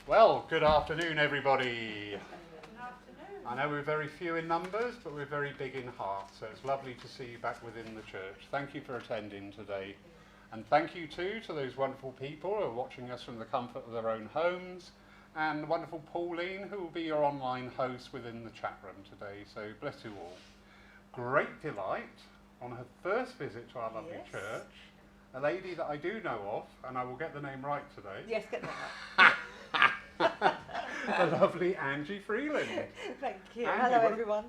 Well, good afternoon, everybody. Good afternoon. I know we're very few in numbers, but we're very big in heart, so it's lovely to see you back within the church. Thank you for attending today. And thank you too to those wonderful people who are watching us from the comfort of their own homes, and the wonderful Pauline, who will be your online host within the chat room today. So bless you all. Great delight on her first visit to our lovely church, a lady that I do know of, and I will get the name right today. Yes, get that right. The lovely Angie Freeland. Thank you. Angie, Hello, everyone.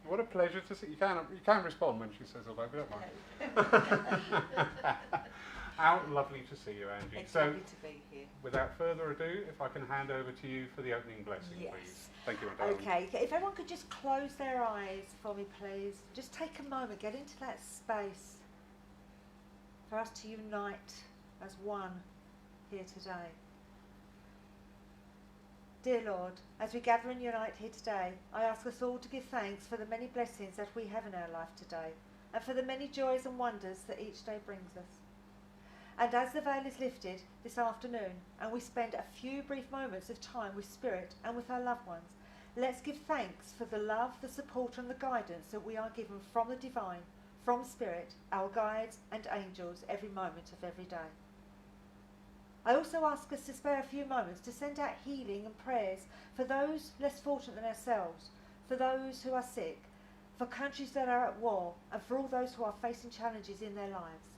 What a pleasure to see you. You can respond when she says hello, don't mind. How lovely to see you, Angie. It's lovely to be here. Without further ado, if I can hand over to you for the opening blessing, please. Thank you, Madame. Okay, if everyone could just close their eyes for me, please. Just take a moment, get into that space for us to unite as one here today. Dear Lord, as we gather and unite here today, I ask us all to give thanks for the many blessings that we have in our life today, and for the many joys and wonders that each day brings us. And as the veil is lifted this afternoon, and we spend a few brief moments of time with Spirit and with our loved ones, let's give thanks for the love, the support and the guidance that we are given from the divine, from Spirit, our guides and angels every moment of every day. I also ask us to spare a few moments to send out healing and prayers for those less fortunate than ourselves, for those who are sick, for countries that are at war, and for all those who are facing challenges in their lives.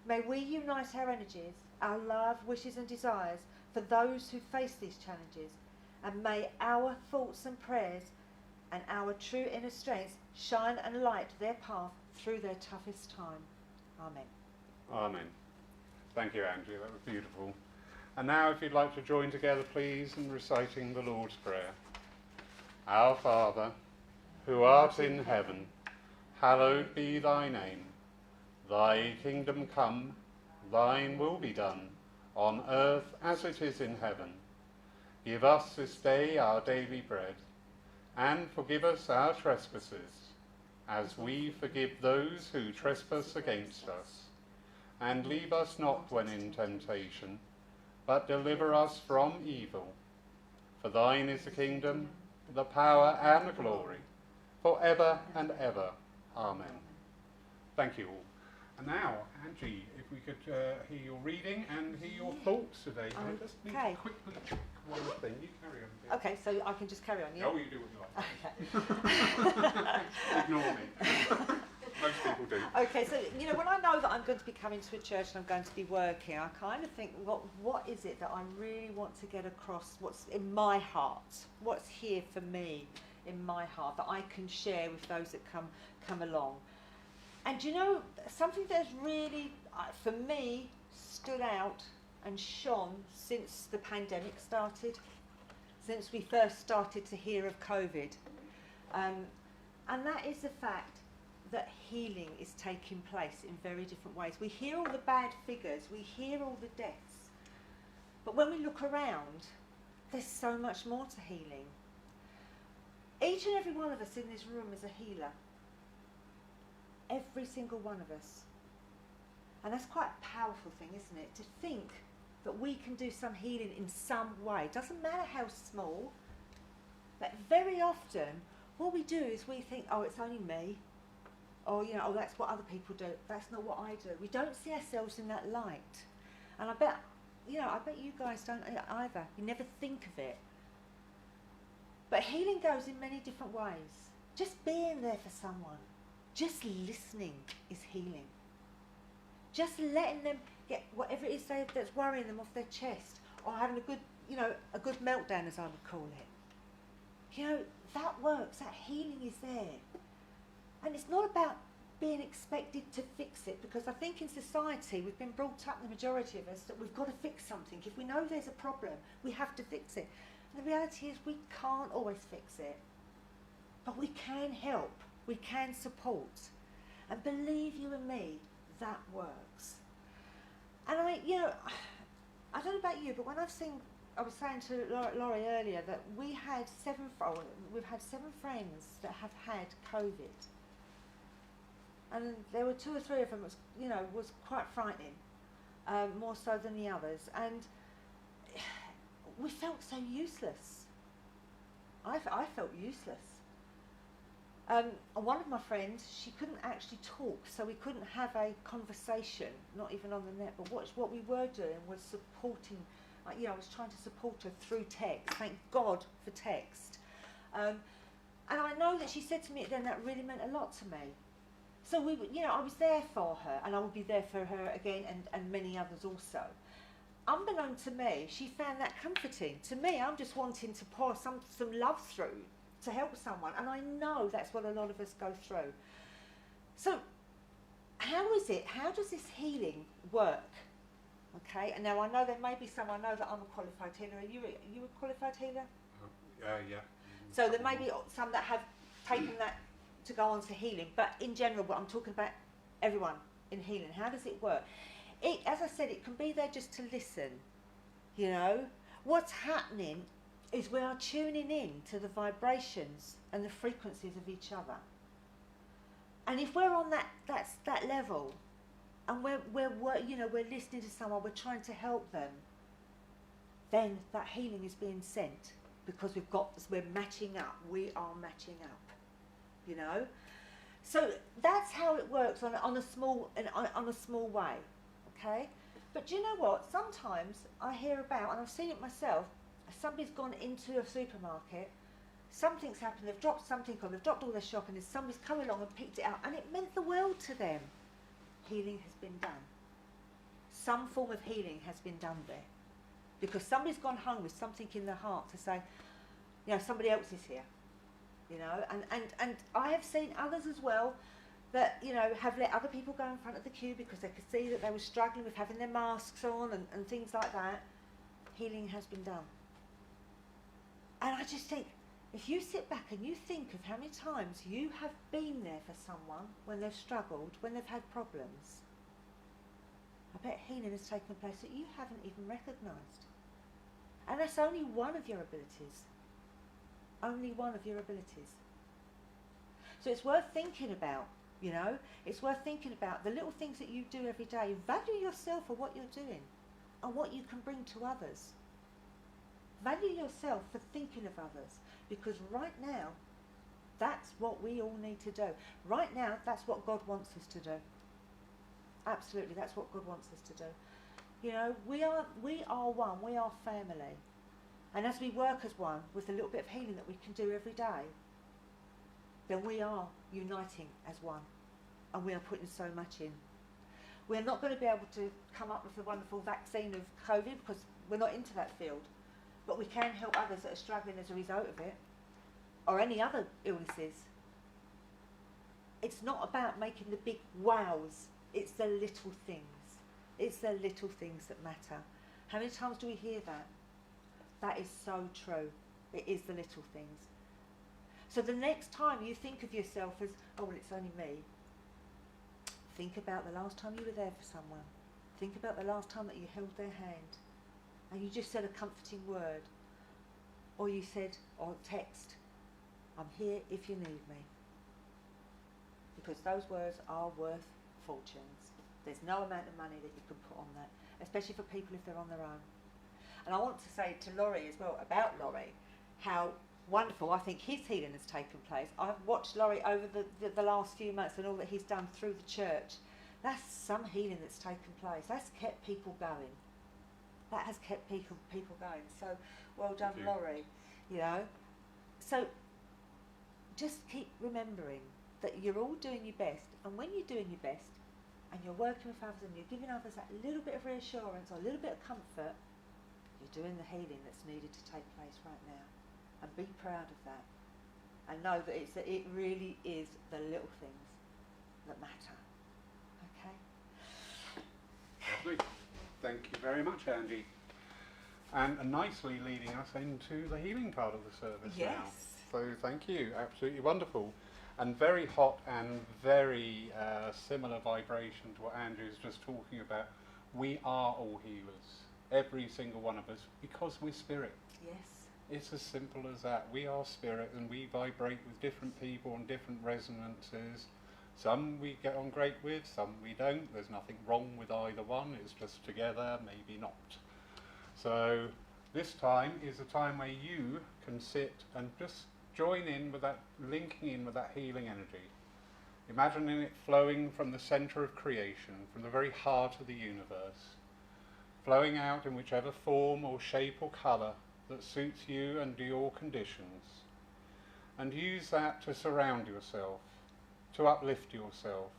May we unite our energies, our love, wishes and desires for those who face these challenges, and may our thoughts and prayers and our true inner strength shine and light their path through their toughest time. Amen. Amen. Thank you, Angie. That was beautiful. And now, if you'd like to join together, please, in reciting the Lord's Prayer. Our Father, who art in heaven, hallowed be thy name. Thy kingdom come, thine will be done, on earth as it is in heaven. Give us this day our daily bread, and forgive us our trespasses, as we forgive those who trespass against us. And leave us not when in temptation, but deliver us from evil. For thine is the kingdom, the power and the glory, for ever and ever. Amen. Thank you all. And now, Angie, if we could hear your reading and hear your thoughts today. I just need to quickly check one thing. You carry on. Okay, so I can just carry on, yeah? Oh, you do what you like. Ignore me. Most people do. Okay, so, when I know that I'm going to be coming to a church and I'm going to be working, I kind of think, what is it that I really want to get across, what's in my heart, what's here for me in my heart that I can share with those that come along. And something that's really, for me, stood out and shone since the pandemic started, since we first started to hear of COVID. And that is the fact that healing is taking place in very different ways. We hear all the bad figures, we hear all the deaths, but when we look around, there's so much more to healing. Each and every one of us in this room is a healer. Every single one of us. And that's quite a powerful thing, isn't it? To think that we can do some healing in some way. It doesn't matter how small, but very often what we do is we think, oh, it's only me. Or, oh, that's what other people do. That's not what I do. We don't see ourselves in that light. And I bet you guys don't either. You never think of it. But healing goes in many different ways. Just being there for someone. Just listening is healing. Just letting them get whatever it is that's worrying them off their chest, or having a good meltdown, as I would call it. That works. That healing is there. And it's not about being expected to fix it, because I think in society we've been brought up, the majority of us, that we've got to fix something. If we know there's a problem, we have to fix it. And the reality is we can't always fix it. But we can help. We can support. And believe you and me, that works. And I don't know about you, but when I was saying to Laurie earlier that we've had 7 friends that have had COVID. And there were 2 or 3 of them was quite frightening, more so than the others. And we felt so useless. I felt useless. One of my friends, she couldn't actually talk, so we couldn't have a conversation, not even on the net. But what we were doing was supporting. I was trying to support her through text. Thank God for text. And I know that she said to me then that really meant a lot to me. So I was there for her, and I would be there for her again, and many others also. Unbeknown to me, she found that comforting. To me, I'm just wanting to pour some love through to help someone, and I know that's what a lot of us go through. So how does this healing work? Okay, and now I know there may be some, I know that I'm a qualified healer. Are you a qualified healer? Yeah. So there may be some that have taken that to go on to healing, but in general, what I'm talking about, everyone in healing, how does it work? As I said, it can be there just to listen. What's happening is we are tuning in to the vibrations and the frequencies of each other. And if we're on that level, and we're listening to someone, we're trying to help them, then that healing is being sent, because we're matching up. We are matching up. So that's how it works on a small way. Okay, but do you know what? Sometimes I hear about, and I've seen it myself. Somebody's gone into a supermarket, something's happened, they've dropped something, or they've dropped all their shopping, and somebody's come along and picked it up, and it meant the world to them. Healing has been done. Some form of healing has been done there, because somebody's gone home with something in their heart to say, somebody else is here, and I have seen others as well that have let other people go in front of the queue because they could see that they were struggling with having their masks on and things like that. Healing has been done. And I just think, if you sit back and you think of how many times you have been there for someone when they've struggled, when they've had problems, I bet healing has taken place that you haven't even recognised. And that's only one of your abilities. Only one of your abilities. So it's worth thinking about, it's worth thinking about the little things that you do every day. Value yourself for what you're doing and what you can bring to others. Value yourself for thinking of others, because right now, that's what we all need to do. Right now, that's what God wants us to do. Absolutely, that's what God wants us to do. We are one, we are family. And as we work as one, with a little bit of healing that we can do every day, then we are uniting as one. And we are putting so much in. We're not going to be able to come up with a wonderful vaccine of COVID, because we're not into that field. But we can help others that are struggling as a result of it, or any other illnesses. It's not about making the big wows, it's the little things. It's the little things that matter. How many times do we hear that? That is so true. It is the little things. So the next time you think of yourself as, oh, well, it's only me, think about the last time you were there for someone. Think about the last time that you held their hand and you just said a comforting word, or you said, or text, I'm here if you need me. Because those words are worth fortunes. There's no amount of money that you can put on that, especially for people if they're on their own. And I want to say to Laurie as well, about Laurie, how wonderful I think his healing has taken place. I've watched Laurie over the last few months and all that he's done through the church. That's some healing that's taken place. That's kept people going. That has kept people going. So well done, Laurie. So just keep remembering that you're all doing your best, and when you're doing your best and you're working with others and you're giving others that little bit of reassurance or a little bit of comfort, you're doing the healing that's needed to take place right now. And be proud of that, and know that it really is the little things that matter. Okay? Lovely. Thank you very much, Angie. And nicely leading us into the healing part of the service now. So thank you, absolutely wonderful. And very hot and very similar vibration to what Andrew was just talking about. We are all healers, every single one of us, because we're spirit. Yes. It's as simple as that. We are spirit, and we vibrate with different people on different resonances. Some we get on great with, some we don't. There's nothing wrong with either one. It's just together, maybe not. So This time is a time where you can sit and just join in with that, linking in with that healing energy. Imagining it flowing from the centre of creation, from the very heart of the universe, flowing out in whichever form or shape or colour that suits you and your conditions. And use that to surround yourself, to uplift yourself,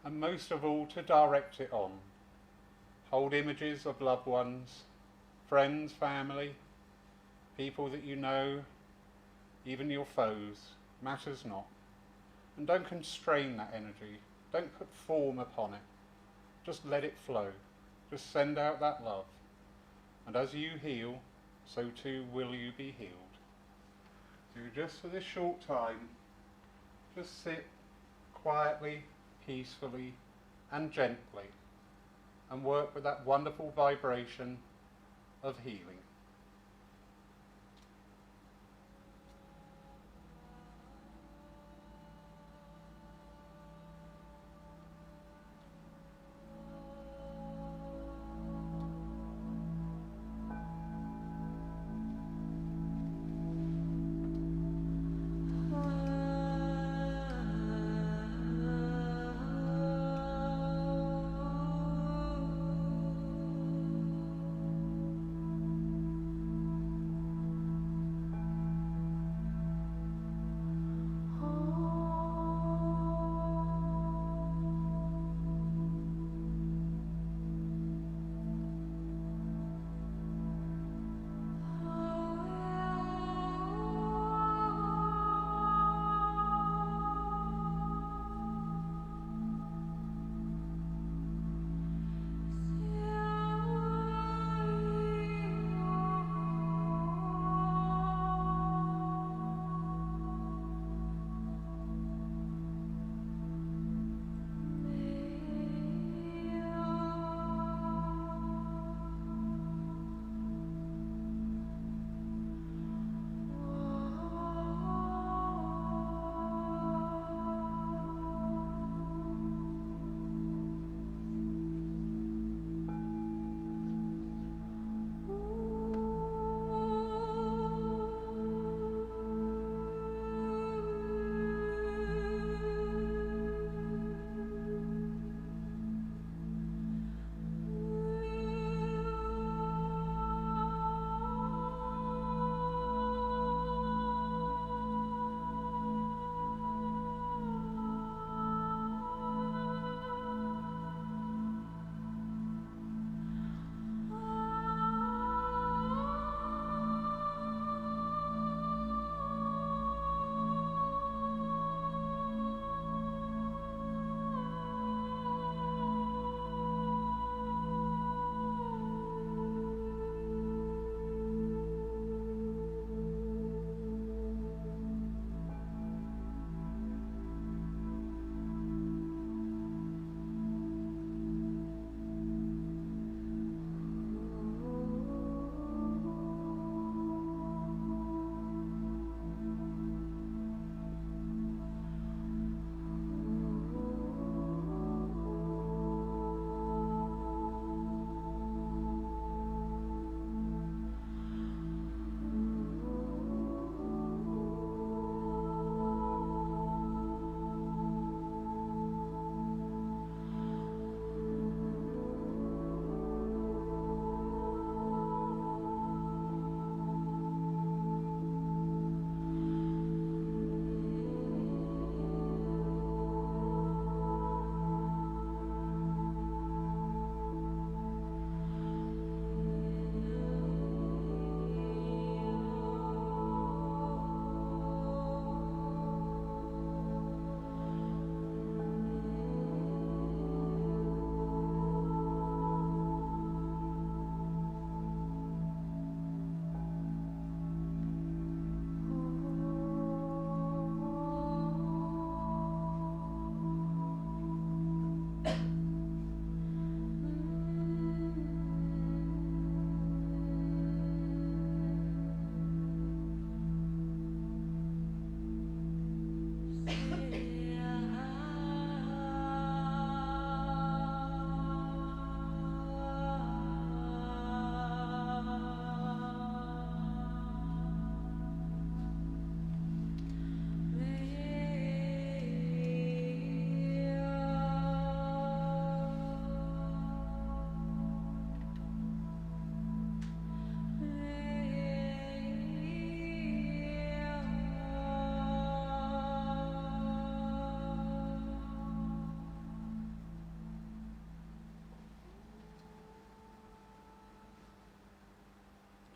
and most of all to direct it on. Hold images of loved ones, friends, family, people that you know, even your foes, matters not. And don't constrain that energy. Don't put form upon it. Just let it flow. Just send out that love. And as you heal, so too will you be healed. So just for this short time, just sit quietly, peacefully, and gently, and work with that wonderful vibration of healing.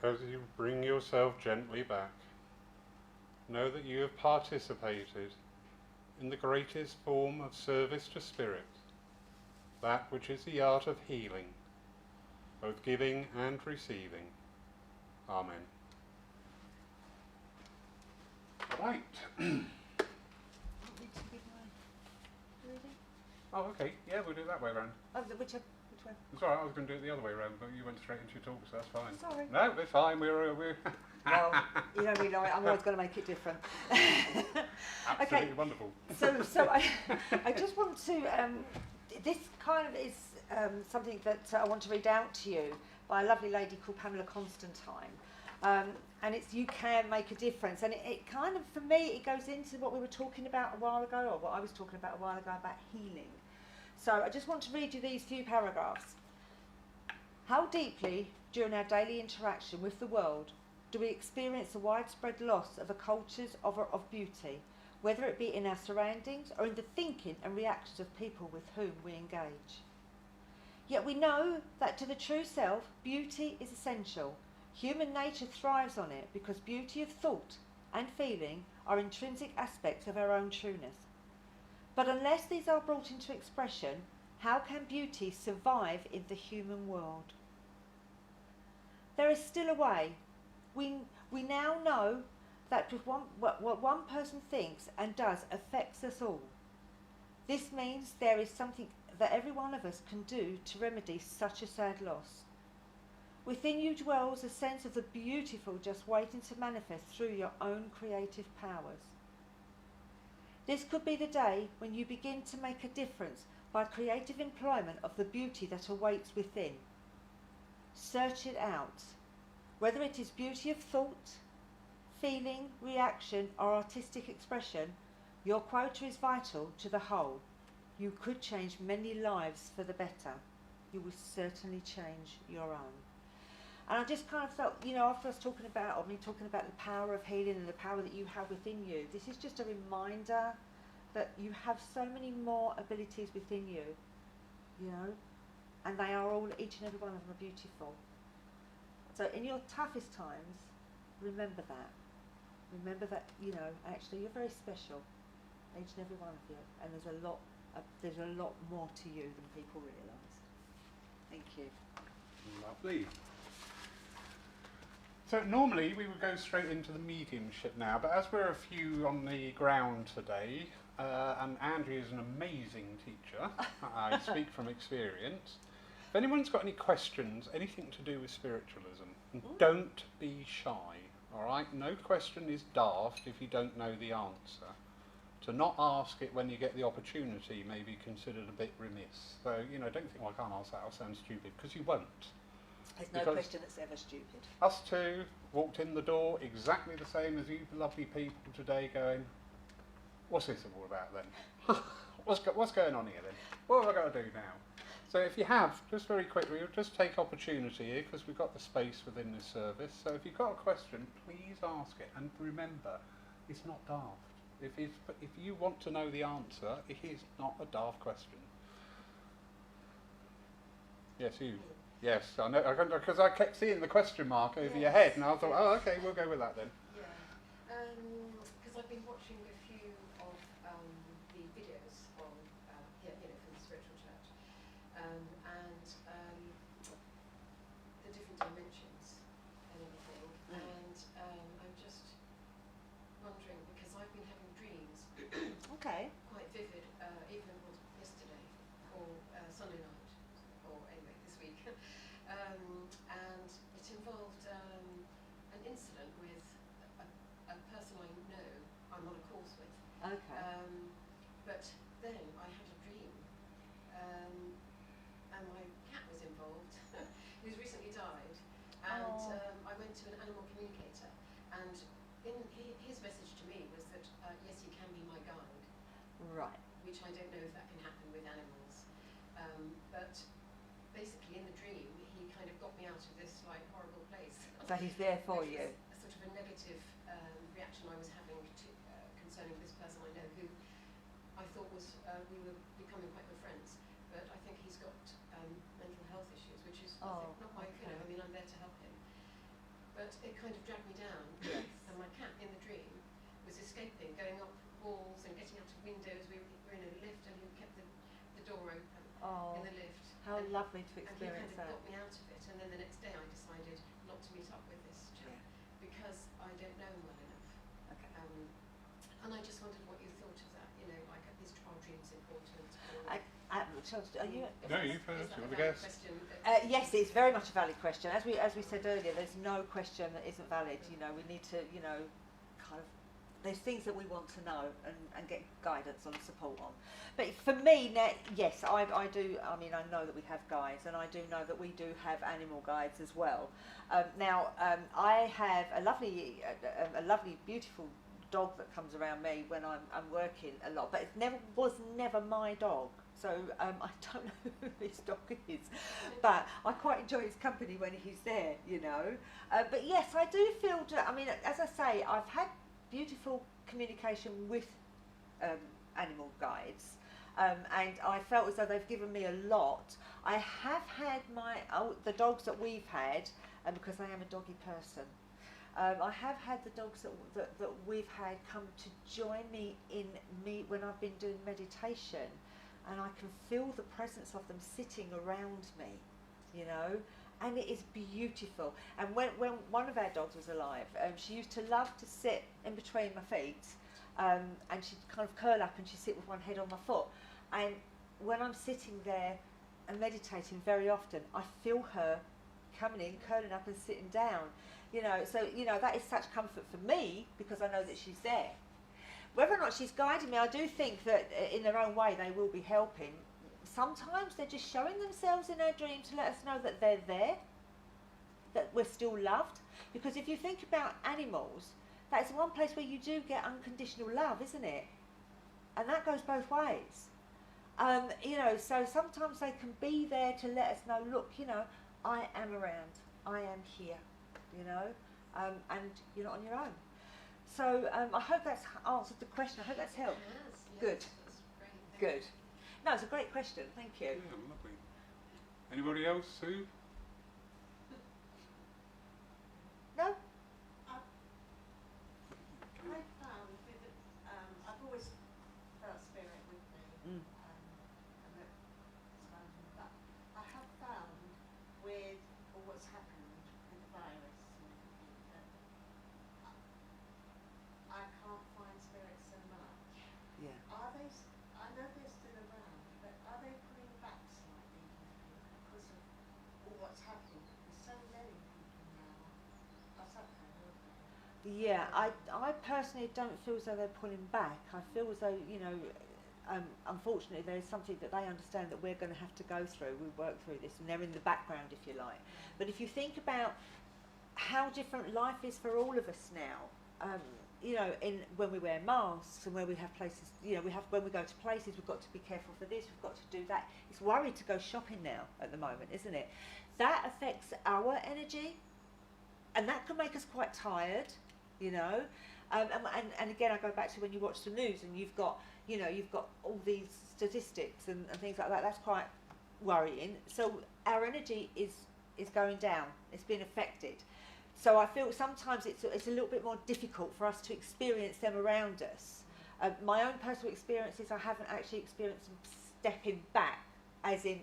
As you bring yourself gently back, know that you have participated in the greatest form of service to spirit, that which is the art of healing, both giving and receiving. Amen. Right. Oh, okay. Yeah, we'll do it that way round. Oh, which way? It's alright, I was going to do it the other way round, but you went straight into your talk, so that's fine. Sorry. No, it's fine. We're Well, you don't really know it. I'm always going to make it different. absolutely Okay. wonderful. So I just want to. This kind of is something that I want to read out to you by a lovely lady called Pamela Constantine. And it's You Can Make a Difference. And it kind of, for me, it goes into what we were talking about a while ago, or what I was talking about a while ago about healing. So I just want to read you these few paragraphs. How deeply, during our daily interaction with the world, do we experience the widespread loss of a culture's of beauty, whether it be in our surroundings or in the thinking and reactions of people with whom we engage? Yet we know that to the true self, beauty is essential. Human nature thrives on it because beauty of thought and feeling are intrinsic aspects of our own trueness. But unless these are brought into expression, how can beauty survive in the human world? There is still a way. We now know that what one person thinks and does affects us all. This means there is something that every one of us can do to remedy such a sad loss. Within you dwells a sense of the beautiful just waiting to manifest through your own creative powers. This could be the day when you begin to make a difference by creative employment of the beauty that awaits within. Search it out. Whether it is beauty of thought, feeling, reaction or artistic expression, your quota is vital to the whole. You could change many lives for the better. You will certainly change your own. And I just kind of felt, after I was talking about, or me talking about the power of healing and the power that you have within you, this is just a reminder that you have so many more abilities within you, and they are all, each and every one of them are beautiful. So in your toughest times, remember that. Remember that, actually you're very special, each and every one of you, and there's a lot more to you than people realise. Thank you. Lovely. So normally we would go straight into the mediumship now, but as we're a few on the ground today, and Angie is an amazing teacher, I speak from experience. If anyone's got any questions, anything to do with spiritualism, don't be shy, all right? No question is daft if you don't know the answer. To not ask it when you get the opportunity may be considered a bit remiss. So, don't think, well, I can't ask that, I'll sound stupid, because you won't. There's no question that's ever stupid. Us two walked in the door exactly the same as you lovely people today going, what's this all about then? What's going on here then? What have I got to do now? So if you have, just very quickly, we'll just take opportunity here because we've got the space within this service. So if you've got a question, please ask it. And remember, it's not daft. If you want to know the answer, it is not a daft question. Yes, you. Yes, I know, because I kept seeing the question mark over your head, and I thought, oh, okay, we'll go with that then. Yeah, because I've been watching a few of the videos on here, from the spiritual church, and the different dimensions and everything, and I'm just wondering because I've been having dreams, Okay. quite vivid, even yesterday or Sunday night, or anyway this week. And it involved an incident with a person I know, I'm on a course with. Okay. But then I had a dream, and my cat was involved, who's recently died. And I went to an animal communicator, and his message to me was that, yes, you can be my guide. Right. Which I don't know if that can happen with animals. But basically in the dream, he kind of got me out of this horrible place. So he's there for you. A sort of a negative reaction I was having to, concerning this person I know who I thought was, we were becoming quite good friends, but I think he's got mental health issues, which is not my, I'm there to help him. but it kind of dragged me down. Yes. And my cat in the dream was escaping, going up walls and getting out of windows. We were in a lift and he kept the door open Oh, in the lift. how and, lovely to and he experience kind of that. got me out of it. And then the next day I decided not to meet up with this chap because I don't know him well enough. Okay. And I just wondered what you thought of that. You know, like is our dreams important? Are you? No, you first. Is that You want a to valid guess? question? Yes, it's very much a valid question. As we said earlier, there's no question that isn't valid. You know, we need to, you know, kind of, there's things that we want to know and get guidance on, support on. But for me, yes, I do. I mean, I know that we have guides, and I do know that we do have animal guides as well. I have a lovely, beautiful dog that comes around me when I'm working a lot, but it was never my dog. So I don't know who this dog is, but I quite enjoy his company when he's there, you know. But yes, I do feel, I mean, as I say, I've had beautiful communication with animal guides, and I felt as though they've given me a lot. I have had the dogs that we've had, and because I am a doggy person, I have had the dogs that we've had come to join me when I've been doing meditation. And I can feel the presence of them sitting around me, you know, and it is beautiful. And when one of our dogs was alive, she used to love to sit in between my feet, and she'd kind of curl up and she'd sit with one head on my foot. And when I'm sitting there and meditating, very often I feel her coming in, curling up and sitting down, you know. So, you know, that is such comfort for me because I know that she's there. Whether or not she's guiding me, I do think that in their own way they will be helping. Sometimes they're just showing themselves in our dream to let us know that they're there, that we're still loved. Because if you think about animals, that's one place where you do get unconditional love, isn't it? And that goes both ways. You know, so sometimes they can be there to let us know, look, you know, I am around, I am here, you know, and you're not on your own. So I hope that's answered the question. I hope that's helped. Yes, yes, Good. that's great. Good. No, it's a great question. Thank you. Yeah, lovely. Anybody else, Sue? No? I found with I've always felt spirit with me, Mm. but I have found with all what's happened with the virus and everything that I can't find spirit so much. Yeah. Are they? I know they're still around, but are they pulling back slightly? Do you think, because of all what's happened? There's so many people now are suffering, aren't they? Yeah, I personally don't feel as though they're pulling back. I feel as though, you know, unfortunately there's something that they understand that we're going to have to go through. We work through this and they're in the background, if you like. But if you think about how different life is for all of us now, you know, when we wear masks and when we have places, you know, when we go to places, we've got to be careful for this, we've got to do that. It's worried to go shopping now at the moment, isn't it? That affects our energy, and that can make us quite tired, you know. And again, I go back to when you watch the news and you've got all these statistics and things like that. That's quite worrying. So our energy is going down. It's been affected. So I feel sometimes it's a little bit more difficult for us to experience them around us. My own personal experiences, I haven't actually experienced them stepping back, as in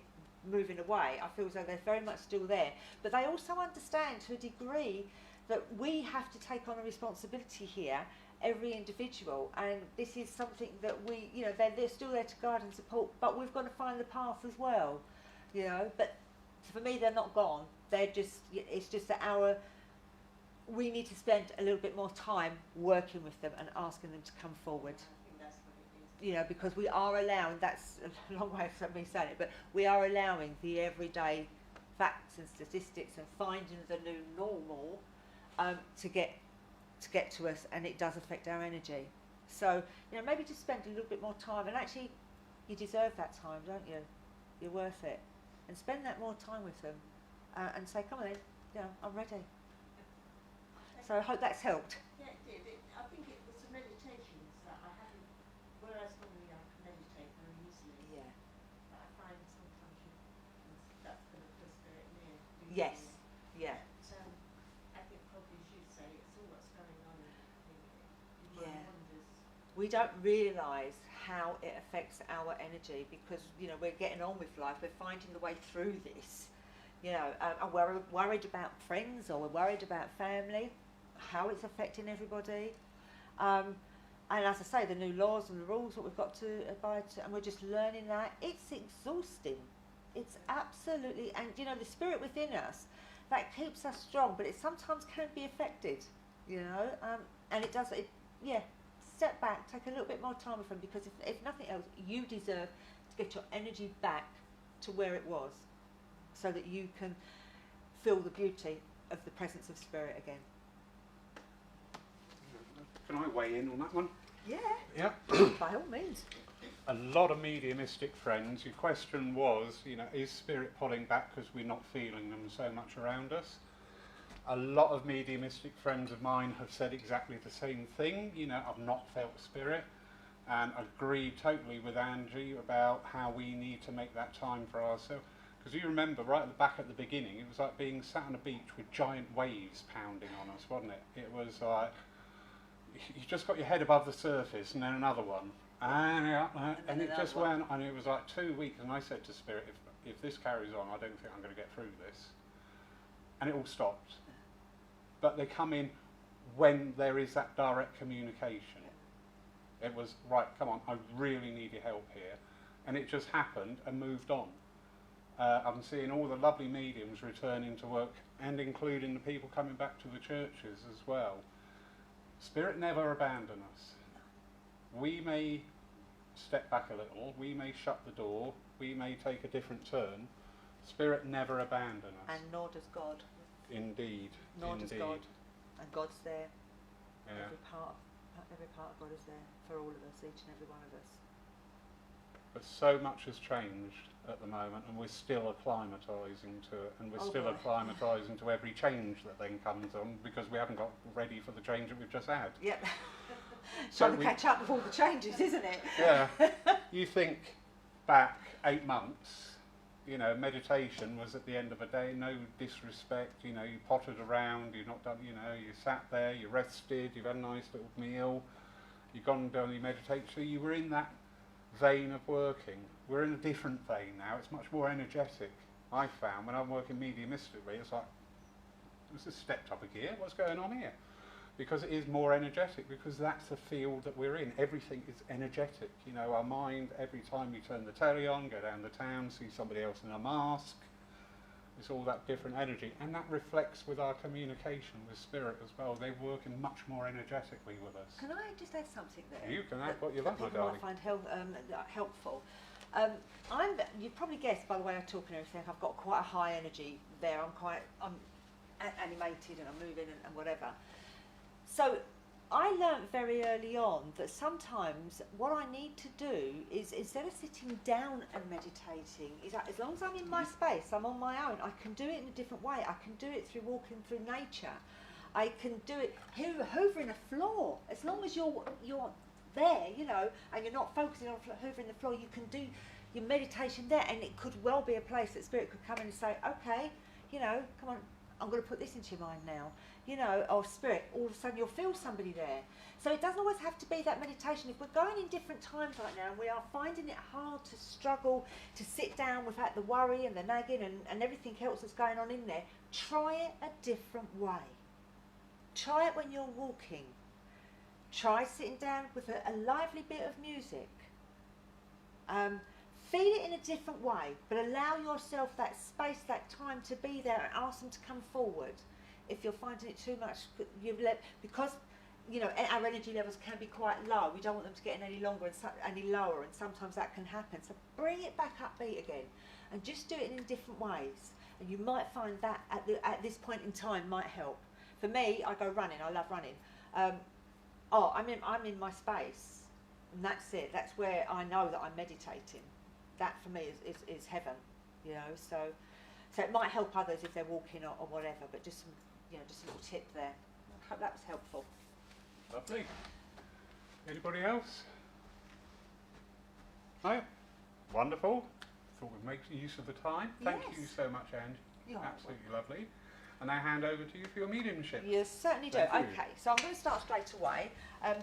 moving away. I feel as though they're very much still there. But they also understand to a degree that we have to take on a responsibility here, every individual, and this is something that we, you know, they're still there to guide and support, but we've got to find the path as well, you know. But for me, they're not gone. It's just that we need to spend a little bit more time working with them and asking them to come forward. I think that's what it is. You know, because we are allowing, that's a long way of me saying it, but we are allowing the everyday facts and statistics and finding the new normal to get to us, and it does affect our energy. So, you know, maybe just spend a little bit more time, and actually you deserve that time, don't you? You're worth it. And spend that more time with them and say, come on then, you know, I'm ready. So I hope that's helped. Yeah, it did. I think it was the meditations that I hadn't, whereas normally I can meditate very easily. Yeah. But I find sometimes that's going to put spirit near. Yes. Yeah. So I think probably we don't realise how it affects our energy because, you know, we're getting on with life, we're finding the way through this, you know, and we're worried about friends or we're worried about family, how it's affecting everybody. And as I say, the new laws and the rules that we've got to abide to, and we're just learning that. It's exhausting. It's absolutely, and you know, the spirit within us, that keeps us strong, but it sometimes can be affected, you know, and it does, step back, take a little bit more time with them, because if nothing else, you deserve to get your energy back to where it was, so that you can feel the beauty of the presence of spirit again. Can I weigh in on that one? Yeah. Yeah. By all means. A lot of mediumistic friends, your question was, you know, is spirit pulling back because we're not feeling them so much around us? A lot of mediumistic friends of mine have said exactly the same thing. You know, I've not felt spirit, and agree totally with Angie about how we need to make that time for ourselves. Because you remember right at the back at the beginning, it was like being sat on a beach with giant waves pounding on us, wasn't it? It was like, you just got your head above the surface and then another one. And it just went, and it was like 2 weeks, and I said to Spirit, if this carries on, I don't think I'm going to get through this. And it all stopped. But they come in when there is that direct communication. It was, right, come on, I really need your help here. And it just happened and moved on. I'm seeing all the lovely mediums returning to work, and including the people coming back to the churches as well. Spirit never abandon us. We may step back a little, we may shut the door, we may take a different turn. Spirit never abandon us. And nor does God. Indeed. Nor does God. And God's there. Yeah. Every part of God is there for all of us, each and every one of us. But so much has changed at the moment, and we're still acclimatising to it, and we're still acclimatising to every change that then comes on, because we haven't got ready for the change that we've just had. Yep. So Trying to catch up with all the changes, isn't it? Yeah. You think back 8 months, you know, meditation was at the end of a day, no disrespect, you know, you pottered around, you've not done, you know, you sat there, you rested, you've had a nice little meal, you've gone and done your meditation, so you were in that vein of working. We're in a different vein now. It's much more energetic. I found when I'm working mediumistically, it's like, this is stepped up a gear. What's going on here? Because it is more energetic, because that's the field that we're in. Everything is energetic. You know, our mind, every time we turn the telly on, go down the town, see somebody else in a mask, it's all that different energy. And that reflects with our communication with spirit as well. They're working much more energetically with us. Can I just add something there? You can add what you love, my people darling. might find helpful. You probably guessed by the way I talk and everything, I've got quite a high energy there. I'm animated and I'm moving and whatever. So I learnt very early on that sometimes what I need to do is, instead of sitting down and meditating, is that as long as I'm in my space, I'm on my own, I can do it in a different way. I can do it through walking through nature. I can do it hoovering a floor. As long as you're there, you know, and you're not focusing on hoovering the floor, you can do your meditation there, and it could well be a place that spirit could come in and say, okay, you know, come on, I'm going to put this into your mind now, you know, or spirit, all of a sudden you'll feel somebody there. So it doesn't always have to be that meditation. If we're going in different times right now and we are finding it hard to struggle to sit down without the worry and the nagging and everything else that's going on in there, try it a different way. Try it when you're walking. Try sitting down with a lively bit of music. Feel it in a different way, but allow yourself that space, that time to be there, and ask them to come forward. If you're finding it too much, because you know our energy levels can be quite low. We don't want them to get any longer and any lower, and sometimes that can happen. So bring it back upbeat again, and just do it in different ways. And you might find that at this point in time might help. For me, I go running. I love running. I'm in my space, and that's it. That's where I know that I'm meditating. That for me is heaven, you know. So it might help others if they're walking or whatever. But just a little tip there. I hope that was helpful. Lovely. Anybody else? No? Wonderful. Thought we'd make use of the time. Thank you so much, Angie. You're absolutely lovely. And I hand over to you for your mediumship. You certainly do. Thank you. Okay, so I'm going to start straight away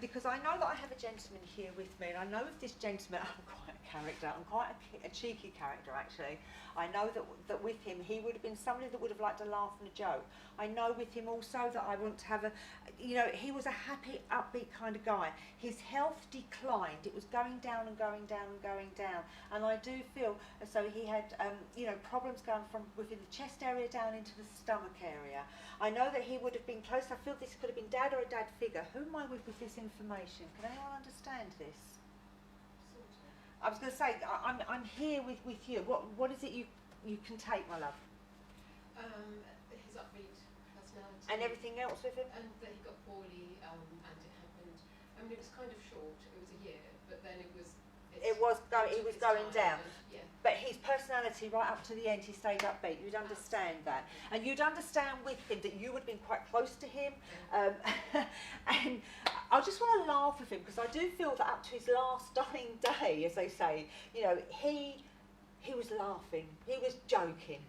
because I know that I have a gentleman here with me, and I know with this gentleman I'm quite a character. I'm quite a cheeky character, actually. I know that with him, he would have been somebody that would have liked a laugh and a joke. I know with him also that I want to have he was a happy, upbeat kind of guy. His health declined. It was going down and going down and going down. And I do feel as though he had, problems going from within the chest area down into the stomach area. I know that he would have been close. I feel this could have been dad or a dad figure. Who am I with this information? Can anyone understand this? I was going to say, I'm here with you. What is it you can take, my love? His upbeat personality. And everything else with him? And that he got poorly, and it happened. I mean, it was kind of short. It was a year, but then he was going down. Yeah. But his personality, right up to the end, he stayed upbeat. You'd understand that. And you'd understand with him that you would have been quite close to him. And I just want to laugh with him because I do feel that up to his last dying day, as they say, he was laughing, he was joking,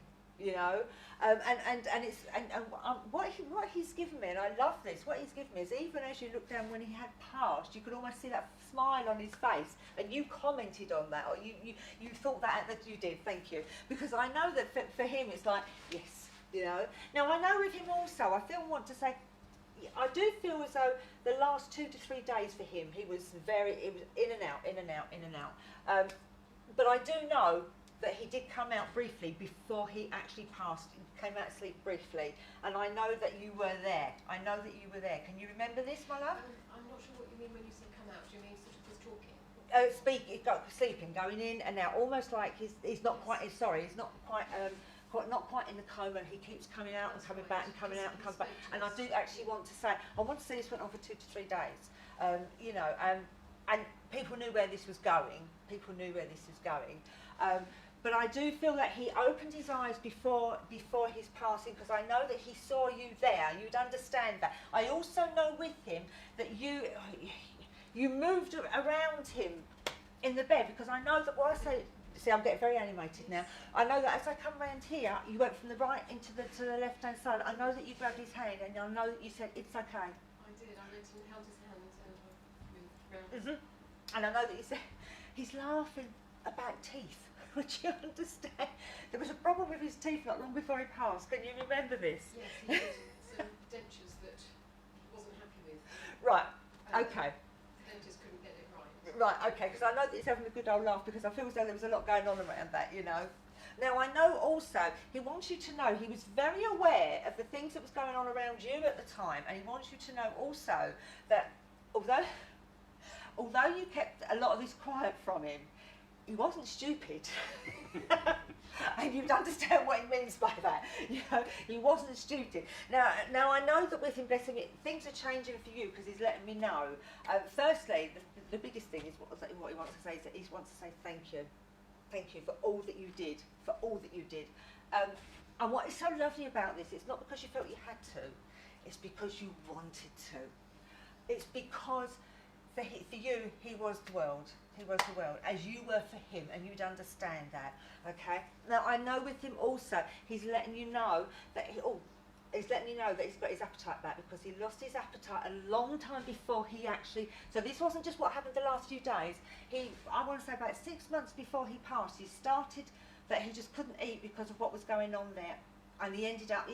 what he's given me, and I love this, what he's given me is even as you look down when he had passed, you could almost see that smile on his face, and you commented on that, or you thought that you did, thank you, because I know that for him it's like, yes, Now I know with him also, I want to say, I do feel as though the last 2 to 3 days for him, it was in and out, in and out, in and out. But I do know that he did come out briefly before he actually passed. He came out of sleep briefly. And I know that you were there. I know that you were there. Can you remember this, my love? I'm not sure what you mean when you say come out. Do you mean sort of just talking? Sleeping, going in and out, almost like he's not quite, he's not quite in the coma. He keeps coming out and coming back and coming out and coming back. And I do actually want to say this went on for 2 to 3 days. And people knew where this was going. But I do feel that he opened his eyes before his passing, because I know that he saw you there. You'd understand that. I also know with him that you moved around him in the bed, because I know that what I say. See, I'm getting very animated now. I know that as I come round here, you went from the right into to the left hand side. I know that you grabbed his hand, and I know that you said it's okay. I did. I went and held his hand and moved round. And I know that you said he's laughing about teeth. Would you understand? There was a problem with his teeth not long before he passed. Can you remember this? Yes, he had some dentures that he wasn't happy with. Right, okay. The dentist couldn't get it right. Right, okay, because I know that he's having a good old laugh, because I feel as though there was a lot going on around that, Now, I know also, he wants you to know he was very aware of the things that was going on around you at the time, and he wants you to know also that although you kept a lot of this quiet from him, he wasn't stupid. And you'd understand what he means by that. He wasn't stupid. Now I know that with him, bless him, things are changing for you, because he's letting me know. Firstly, the biggest thing is what he wants to say is that he wants to say thank you. Thank you for all that you did, and what is so lovely about this, it's not because you felt you had to, it's because you wanted to. It's because for you, he was the world. He was the world, as you were for him, and you'd understand that, okay? Now, I know with him also, he's letting you know that he's got his appetite back, because he lost his appetite a long time before he actually, so this wasn't just what happened the last few days. I want to say about 6 months before he passed, he started that he just couldn't eat because of what was going on there. And he ended up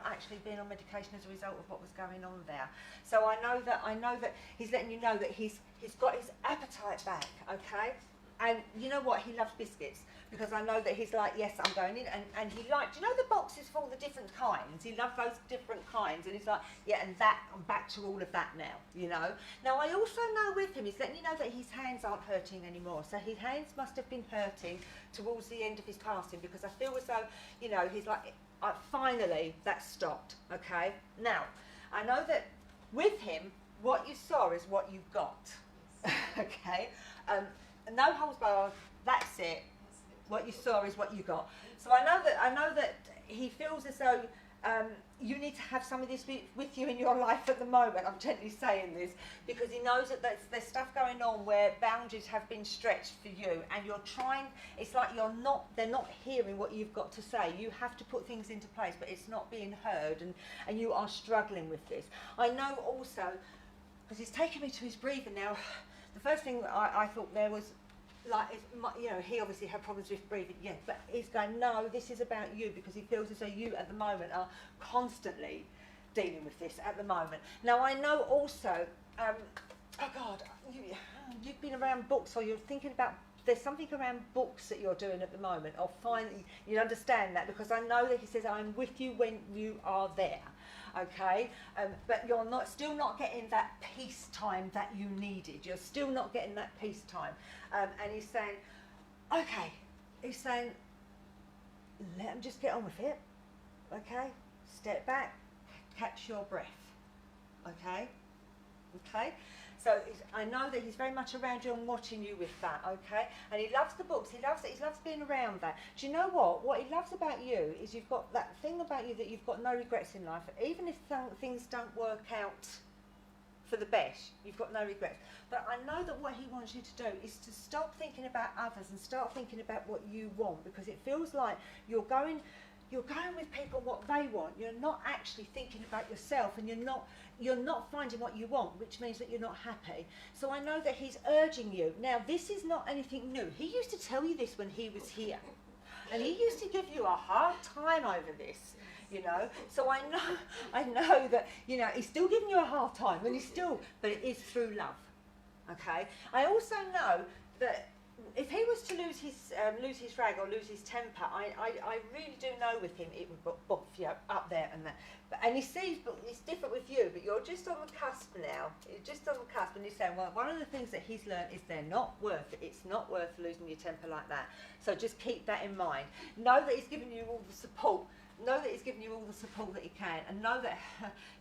actually being on medication as a result of what was going on there. So I know that he's letting you know that he's got his appetite back, okay? And you know what? He loves biscuits, because I know that he's like, yes, I'm going in, and he liked, the boxes for all the different kinds. He loved those different kinds, and he's like, yeah, and that, I'm back to all of that now, Now, I also know with him, he's letting you know that his hands aren't hurting anymore. So his hands must have been hurting towards the end of his passing, because I feel as though, he's like, finally, that stopped, okay? Now, I know that with him, what you saw is what you got, okay? No holds barred, that's it. What you saw is what you got. So I know that he feels as though you need to have some of this with you in your life at the moment. I'm gently saying this because he knows that there's stuff going on where boundaries have been stretched for you, and you're trying. It's like they're not hearing what you've got to say. You have to put things into place, but it's not being heard, and you are struggling with this. I know also, because he's taken me to his breathing now. The first thing that I thought there was, like, he obviously had problems with breathing, yes, but he's going, no, this is about you, because he feels as though you at the moment are constantly dealing with this at the moment. Now, I know also, oh God, you've been around books, or you're thinking about, there's something around books that you're doing at the moment, or finally, you understand that, because I know that he says, I'm with you when you are there. Okay, but you're still not getting that peace time that you needed. You're still not getting that peace time. And he's saying, okay, he's saying, let him just get on with it. Okay, step back, catch your breath. Okay, okay. So I know that he's very much around you and watching you with that, okay? And he loves the books, he loves being around that. Do you know what? What he loves about you is you've got that thing about you that you've got no regrets in life. Even if things don't work out for the best, you've got no regrets. But I know that what he wants you to do is to stop thinking about others and start thinking about what you want, because it feels like you're going with people what they want. You're not actually thinking about yourself, and you're not finding what you want, which means that you're not happy. So I know that he's urging you. Now, this is not anything new. He used to tell you this when he was here, and he used to give you a hard time over this, you know. So I know that, you know, he's still giving you a hard time, but it is through love. Okay. I also know that if he was to lose his rag or lose his temper, I really do know with him it would bump you up there and that. And he sees, but it's different with you. But you're just on the cusp now. You're just on the cusp, and he's saying, well, one of the things that he's learned is they're not worth it. It's not worth losing your temper like that. So just keep that in mind. Know that he's giving you all the support. Know that he's giving you all the support that he can, and know that,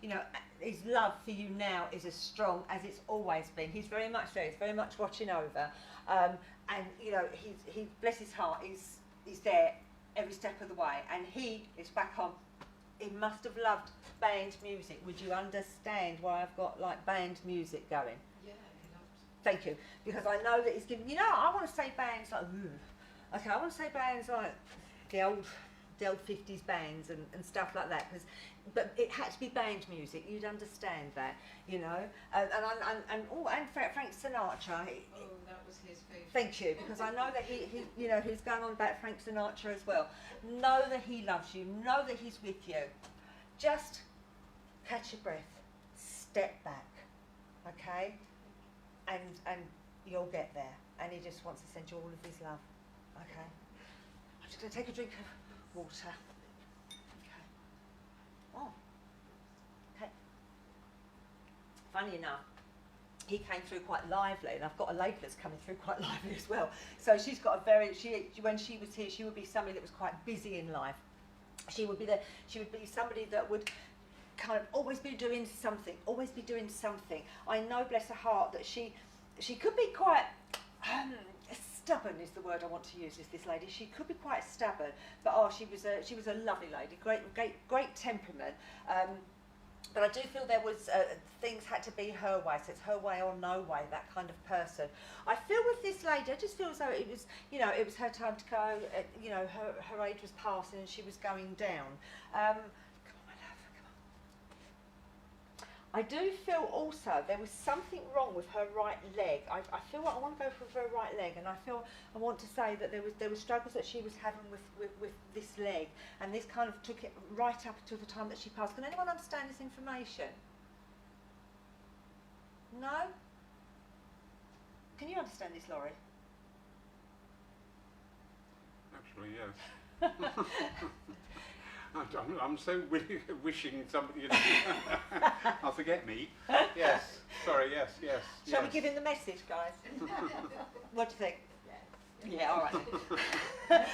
you know, his love for you now is as strong as it's always been. He's very much there. He's very much watching over. And you know, he bless his heart, he's there every step of the way, and he is back on. He must have loved band music. Would you understand why I've got like band music going? Yeah, he loved. Thank you, because I know that he's giving. You know, I want to say bands like, okay, I want to say bands like the old 50s bands and stuff like that, but it had to be band music. You'd understand that, you know. And Frank Sinatra. That was his favourite. Thank you, because I know that he you know, he's going on about Frank Sinatra as well. Know that he loves you. Know that he's with you. Just catch your breath. Step back, okay, and you'll get there. And he just wants to send you all of his love. Okay. I'm just going to take a drink of water. Okay. Oh. Okay. Funny enough, he came through quite lively, and I've got a lady that's coming through quite lively as well. So she's got when she was here, she would be somebody that was quite busy in life. She would be somebody that would kind of always be doing something. I know, bless her heart, that she could be quite stubborn is the word I want to use. Is this lady? She could be quite stubborn, but she was a lovely lady, great temperament. But I do feel there was things had to be her way, so it's her way or no way, that kind of person. I feel with this lady, I just feel as though it was, you know, it was her time to go. You know, her age was passing and she was going down. Come on, my love, come on. I do feel also there was something wrong with her right leg. I feel like I want to go for her right leg, and I want to say that there was struggles that she was having with this leg, and this kind of took it right up until the time that she passed. Can anyone understand this information? No? Can you understand this, Laurie? Actually, yes. I'm so wishing somebody, you know, I'll forget me. Yes, sorry, yes. Shall we give him the message, guys? What do you think? Yeah, all right.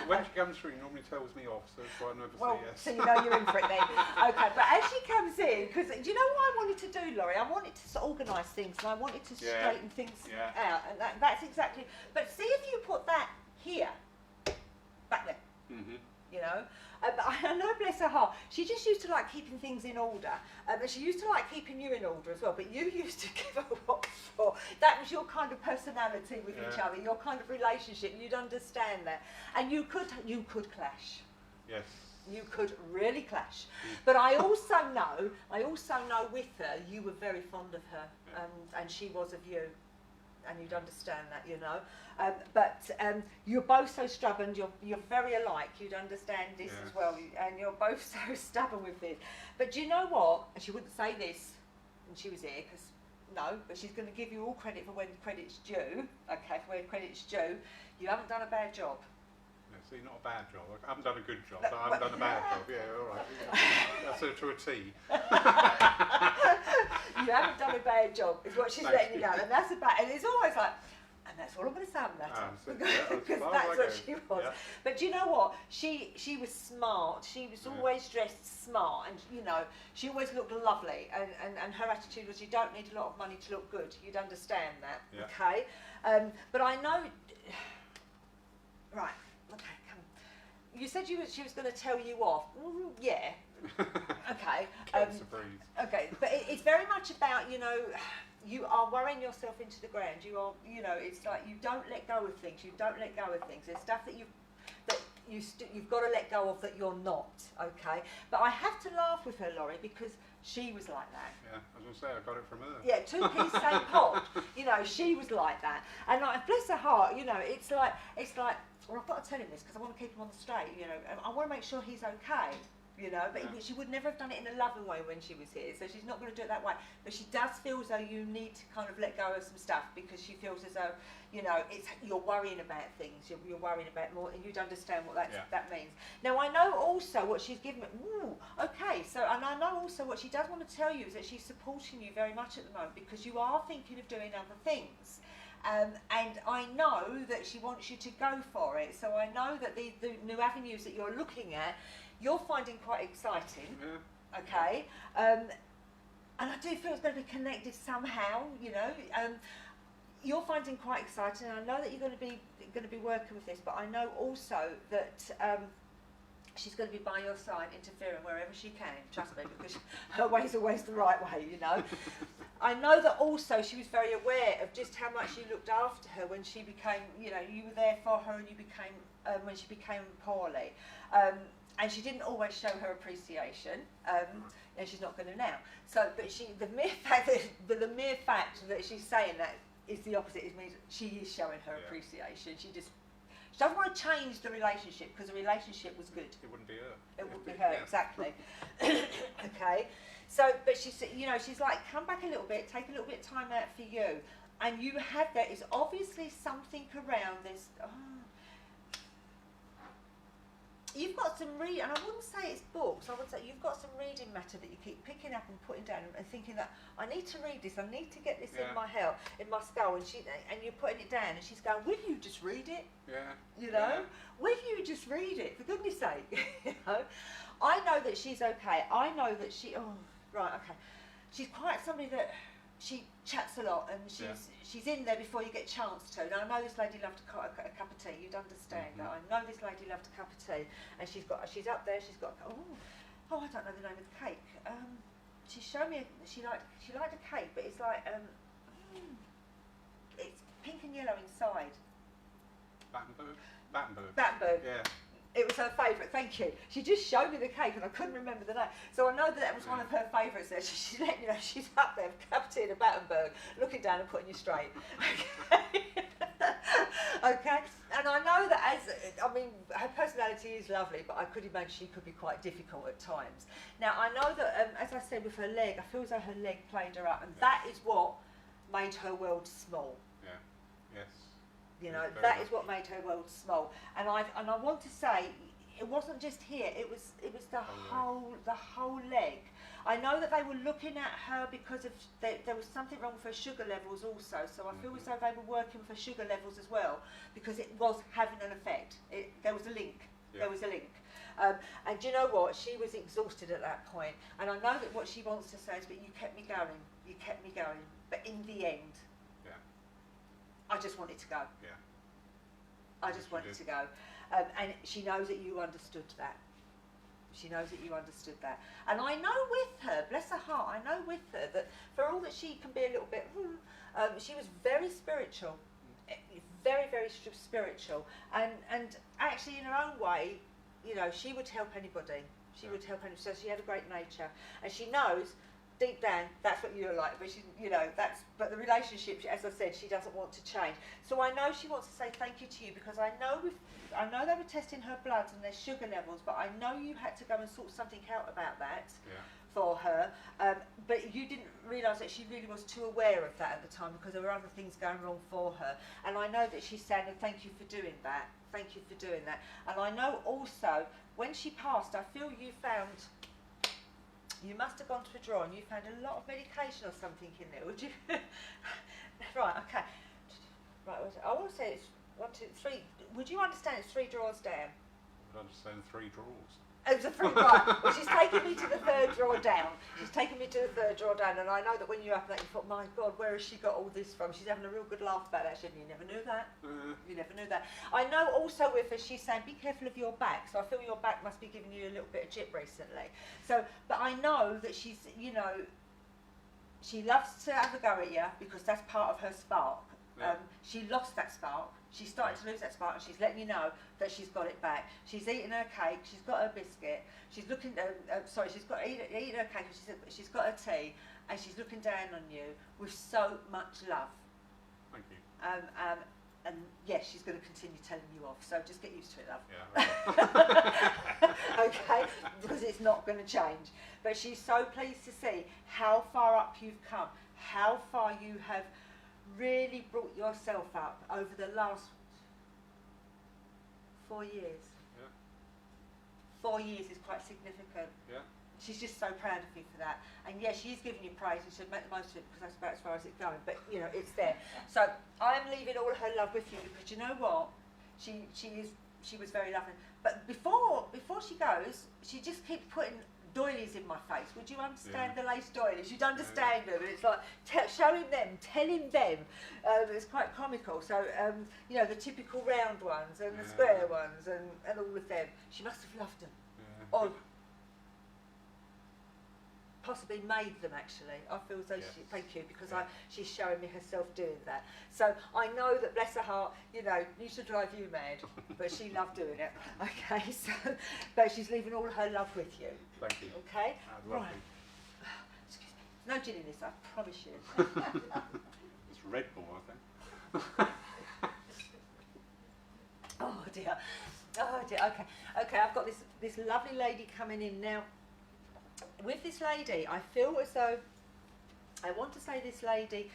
When she comes through, normally tells me off, so that's why I never say yes. So you know you're in for it then. Okay, but as she comes in, because do you know what I wanted to do, Laurie? I wanted to organise things, and I wanted to straighten things out, and that's exactly. But see if you put that here, back there. Mm-hmm. You know, I know, bless her heart, she just used to like keeping things in order. And she used to like keeping you in order as well, but you used to give her what for. That was your kind of personality with each other, your kind of relationship. You'd understand that. And you could clash. Yes. You could really clash. But I also know with her, you were very fond of her, and she was of you. And you'd understand that, you know. But you're both so stubborn, you're very alike, you'd understand this as well, and you're both so stubborn with this. But do you know what? And she wouldn't say this when she was here, because no, but she's going to give you all credit for when credit's due, okay, for when credit's due. You haven't done a bad job. Yeah, see, not a bad job. I haven't done a good job, but I haven't done a bad job. Yeah, all right. Yeah. That's it to a T. You haven't done a bad job, is what she's letting you know. And that's about, and it's always like, and that's all I'm going to say on that, because that's what she was. Yeah. But do you know what? She was smart. She was always dressed smart, and you know, she always looked lovely. And her attitude was, you don't need a lot of money to look good. You'd understand that, okay? But I know, right? Okay, come. You said she was going to tell you off. Yeah. Okay. Okay, but it's very much about, you know, you are worrying yourself into the ground. You are, you know, it's like you don't let go of things. You don't let go of things. There's stuff that you've got to let go of that you're not. Okay. But I have to laugh with her, Laurie, because she was like that. Yeah, as I say, I got it from her. Yeah, 2 peas same pot. You know, she was like that, and like, bless her heart. You know, it's like. Well, I've got to tell him this because I want to keep him on the straight. You know, and I want to make sure he's okay. You know, but she would never have done it in a loving way when she was here, so she's not going to do it that way. But she does feel as though you need to kind of let go of some stuff, because she feels as though, you know, you're worrying about things, you're worrying about more, and you'd understand what that means. Now, I know also what she's given me. Okay, so, and I know also what she does want to tell you is that she's supporting you very much at the moment, because you are thinking of doing other things. And I know that she wants you to go for it, so I know that the new avenues that you're looking at, you're finding quite exciting, okay? And I do feel it's going to be connected somehow, you know. You're finding quite exciting, and I know that you're going to be working with this, but I know also that she's going to be by your side, interfering wherever she can. Trust me, because her way is always the right way, you know. I know that also she was very aware of just how much you looked after her when she became, you know, you were there for her, and you became when she became poorly. And she didn't always show her appreciation, and she's not going to now. So, but the mere fact that she's saying that is the opposite. It means she is showing her appreciation. She doesn't want to change the relationship, because the relationship was good. It wouldn't be her. It would be her, exactly. Okay. So, but she's, you know, she's like, come back a little bit, take a little bit of time out for you, and you have there is obviously something around this. You've got some reading, and I wouldn't say it's books, I would say you've got some reading matter that you keep picking up and putting down and thinking that, I need to read this, I need to get this in my head, in my skull, and you're putting it down, and she's going, will you just read it? Yeah. You know? Will you just read it, for goodness sake? You know? I know that she's okay. I know that she's quite somebody that, she chats a lot, and she's in there before you get a chance to. Now, I know this lady loved a cup of tea. You'd understand that. I know this lady loved a cup of tea, and she's up there. She's got I don't know the name of the cake. She showed me she liked a cake, but it's like it's pink and yellow inside. Battenberg. Yeah. It was her favourite, thank you. She just showed me the cake and I couldn't remember the name. So I know that was one of her favourites there. She's letting you know she's up there, cup of tea in a Battenberg, looking down and putting you straight. Okay. Okay. And I know that her personality is lovely, but I could imagine she could be quite difficult at times. Now I know that, as I said with her leg, I feel as though her leg played her up, and that is what made her world small. Yeah. Yes. You know, that is what made her world small. And I want to say, it wasn't just here. It was the whole leg. I know that they were looking at her because of there was something wrong with her sugar levels also. So I feel as though they were working for sugar levels as well, because it was having an effect. There was a link. Yeah. There was a link. And do you know what? She was exhausted at that point. And I know that what she wants to say is, but you kept me going. You kept me going. But in the end, I just wanted to go. Yeah. I just wanted to go. And she knows that you understood that. She knows that you understood that. And I know with her, bless her heart, I know with her that for all that she can be a little bit, she was very spiritual. Very, very spiritual. And actually in her own way, you know, she would help anybody. She would help anybody. So she had a great nature. And she knows deep down that's what you're like, but she, you know, but the relationship, as I said, she doesn't want to change. So I know she wants to say thank you to you, because I know they were testing her bloods and their sugar levels, but I know you had to go and sort something out about that for her, but you didn't realise that she really was too aware of that at the time, because there were other things going wrong for her. And I know that she's saying, thank you for doing that, thank you for doing that. And I know also when she passed, I feel you must have gone to a drawer and you found a lot of medication or something in there, would you? Right, okay. Right, I want to say it's 1, 2, 3. Would you understand it's 3 drawers down? I would understand 3 drawers. It's a 3, right. Well, she's taken me to the 3rd drawer down. She's taken me to the 3rd drawer down, and I know that when you opened that, you thought, my God, where has she got all this from? She's having a real good laugh about that. She said, you never knew that. You never knew that. I know also with her, she's saying, be careful of your back. So I feel your back must be giving you a little bit of jip recently. So, but I know that she's, you know, she loves to have a go at you because that's part of her spark. She lost that spark. She's starting to lose that spark, and she's letting you know that she's got it back. She's eating her cake. She's got her biscuit. She's looking. She's got eating her cake. She's got her tea, and she's looking down on you with so much love. Thank you. And yes, she's going to continue telling you off. So just get used to it, love. Yeah. Okay, because it's not going to change. But she's so pleased to see how far up you've come, how far you have really brought yourself up over the last 4 years. Yeah. 4 years is quite significant. Yeah. She's just so proud of you for that. And yes, she's giving you praise and should make the most of it, because that's about as far as it's going. But you know, it's there. So I'm leaving all her love with you, because you know what? She was very loving. But before she goes, she just keeps putting doilies in my face. Would you understand the lace doilies? You'd understand them. And it's like showing them, telling them. It's quite comical. So you know, the typical round ones and the square ones and all of them. She must have loved them. Yeah. Or possibly made them, actually. I feel as though thank you, because she's showing me herself doing that. So I know that, bless her heart, you know, used to drive you mad, but she loved doing it. Okay, so but she's leaving all her love with you. Thank you. Okay, Right. Excuse me. No gin in this, I promise you. It's Red Bull, I think. Oh dear. Oh dear. Okay. I've got this lovely lady coming in now. With this lady, I feel as though I want to say this lady.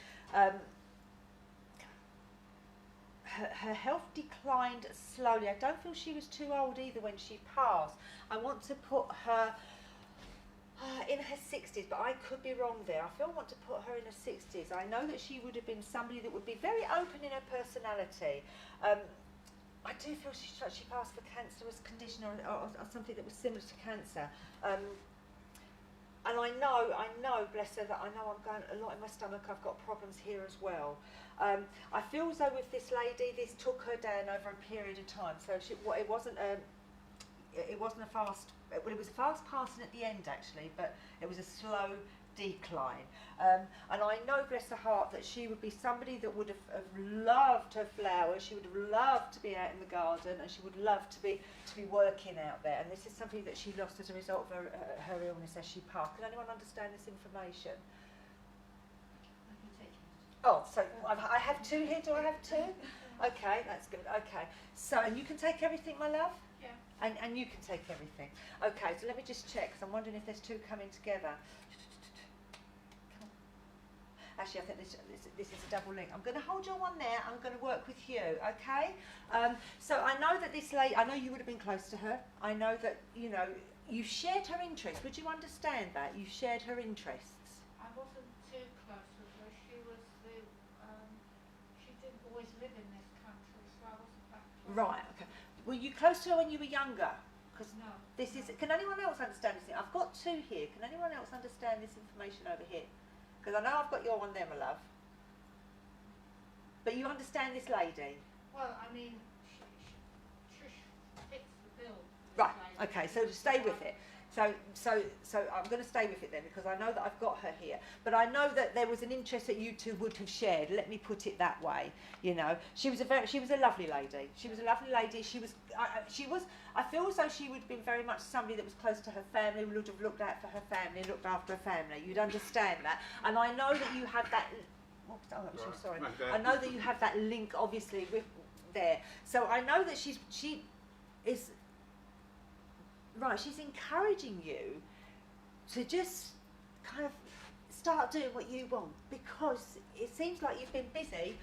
Her health declined slowly. I don't feel she was too old either when she passed. I want to put her in her 60s, but I could be wrong there. I feel I want to put her in her 60s. I know that she would have been somebody that would be very open in her personality. I do feel she passed for cancerous condition or something that was similar to cancer. And I know, bless her, that I know I'm going a lot in my stomach. I've got problems here as well. I feel as though with this lady, this took her down over a period of time. So it wasn't a fast. Well, it was a fast passing at the end actually, but it was a slow decline. And I know, bless her heart, that she would be somebody that would have loved her flowers. She would have loved to be out in the garden, and she would love to be working out there. And this is something that she lost as a result of her illness as she passed. Can anyone understand this information? Oh, so I have 2 here. Do I have 2? Okay, that's good. Okay, so and you can take everything, my love. Yeah. And you can take everything. Okay, so let me just check, because I'm wondering if there's 2 coming together. Actually, I think this is a double link. I'm going to hold your one there. I'm going to work with you, okay? So I know that this lady, I know you would have been close to her. I know that, you know, you shared her interests. Would you understand that? You shared her interests. I wasn't too close with her. She was she didn't always live in this country, so I wasn't that close. Right, okay. Were you close to her when you were younger? Because No. this is, can anyone else understand this thing? I've got 2 here. Can anyone else understand this information over here? Because I know I've got your one there, my love. But you understand this lady? Well, I mean, Trish fits the bill. Right, okay, so stay with it. So I'm going to stay with it then, because I know that I've got her here. But I know that there was an interest that you two would have shared. Let me put it that way. You know, she was a lovely lady. She was a lovely lady. I feel as though she would have been very much somebody that was close to her family, would have looked out for her family, looked after her family. You'd understand that. And I know that you have that. Oh, I'm so sorry. I know that you have that link, obviously, with there. So I know that she is. Right, she's encouraging you to just kind of start doing what you want, because it seems like you've been busy